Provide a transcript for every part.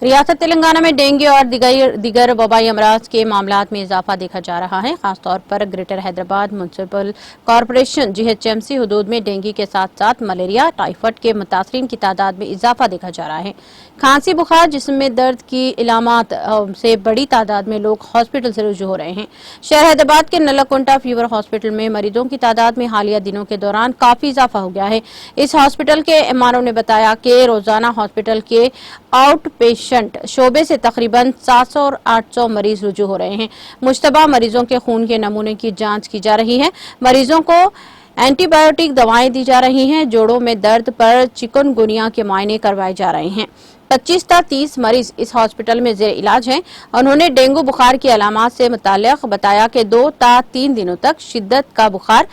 ریاست تلنگانہ میں ڈینگی اور دیگر وبائی امراض کے معاملات میں اضافہ دیکھا جا رہا ہے۔ خاص طور پر greater Hyderabad municipal corporation GHMC حدود میں ڈینگی کے ساتھ ساتھ ملیریا، ٹائیفائڈ کے متاثرین کی تعداد میں اضافہ دیکھا جا رہا ہے۔ کھانسی، بخار، جسم میں درد کی علامات سے بڑی تعداد میں لوگ ہاسپٹل سے رجوع ہو رہے ہیں۔ شہر حیدرآباد کے نلکنٹا فیور ہاسپٹل میں مریضوں کی تعداد میں حالیہ دنوں کے دوران کافی اضافہ ہو گیا ہے۔ اس ہاسپٹل کے MRO نے بتایا کہ روزانہ ہاسپٹل کے آؤٹ پیشنٹ شعبے سے تقریباً 700 اور 800 مریض رجوع ہو رہے ہیں۔ مشتبہ مریضوں کے خون کے نمونے کی جانچ کی جا رہی ہے۔ مریضوں کو اینٹی بایوٹک دوائیں دی جا رہی ہیں۔ جوڑوں میں درد پر چکن گونیا کے معائنے کروائے جا رہے ہیں۔ 25 تا 30 مریض اس ہاسپٹل میں زیر علاج ہیں۔ انہوں نے ڈینگو بخار کی علامات سے متعلق بتایا کہ 2 تا 3 دنوں تک شدت کا بخار،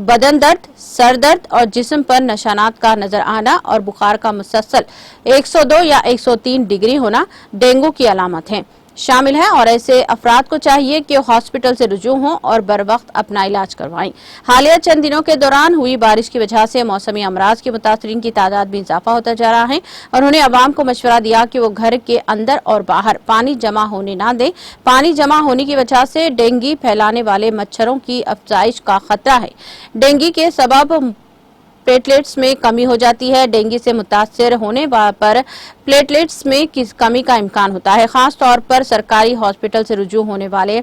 بدن درد، سر درد اور جسم پر نشانات کا نظر آنا اور بخار کا مسلسل 102 یا 103 ڈگری ہونا ڈینگو کی علامت ہیں شامل ہے اور ایسے افراد کو چاہیے کہ ہاسپٹل سے رجوع ہوں اور بروقت اپنا علاج کروائیں۔ حالیہ چند دنوں کے دوران ہوئی بارش کی وجہ سے موسمی امراض کے متاثرین کی تعداد میں اضافہ ہوتا جا رہا ہے۔ انہوں نے عوام کو مشورہ دیا کہ وہ گھر کے اندر اور باہر پانی جمع ہونے نہ دیں۔ پانی جمع ہونے کی وجہ سے ڈینگی پھیلانے والے مچھروں کی افزائش کا خطرہ ہے۔ ڈینگی کے سبب پلیٹلیٹس میں کمی ہو جاتی ہے۔ ڈینگی سے متاثر ہونے پر پلیٹلیٹس میں کمی کا امکان ہوتا ہے۔ خاص طور پر سرکاری ہاسپٹل سے رجوع ہونے والے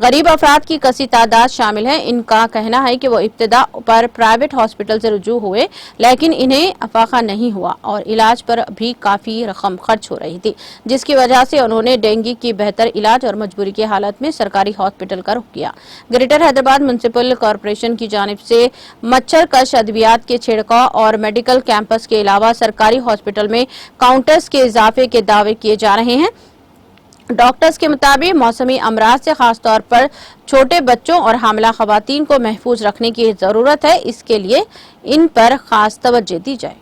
غریب افراد کی کثیر تعداد شامل ہے۔ ان کا کہنا ہے کہ وہ ابتدا پر پرائیویٹ ہاسپٹل سے رجوع ہوئے لیکن انہیں افاقہ نہیں ہوا اور علاج پر بھی کافی رقم خرچ ہو رہی تھی، جس کی وجہ سے انہوں نے ڈینگی کی بہتر علاج اور مجبوری کی حالت میں سرکاری ہاسپٹل کا رخ کیا۔ گریٹر حیدرآباد میونسپل کارپوریشن کی جانب سے مچھر کش ادویات کے چھڑکاؤ اور میڈیکل کیمپس کے علاوہ سرکاری ہاسپٹل میں کاؤنٹرز کے اضافے کے دعوے کیے جا رہے ہیں۔ ڈاکٹرز کے مطابق موسمی امراض سے خاص طور پر چھوٹے بچوں اور حاملہ خواتین کو محفوظ رکھنے کی ضرورت ہے، اس کے لیے ان پر خاص توجہ دی جائے۔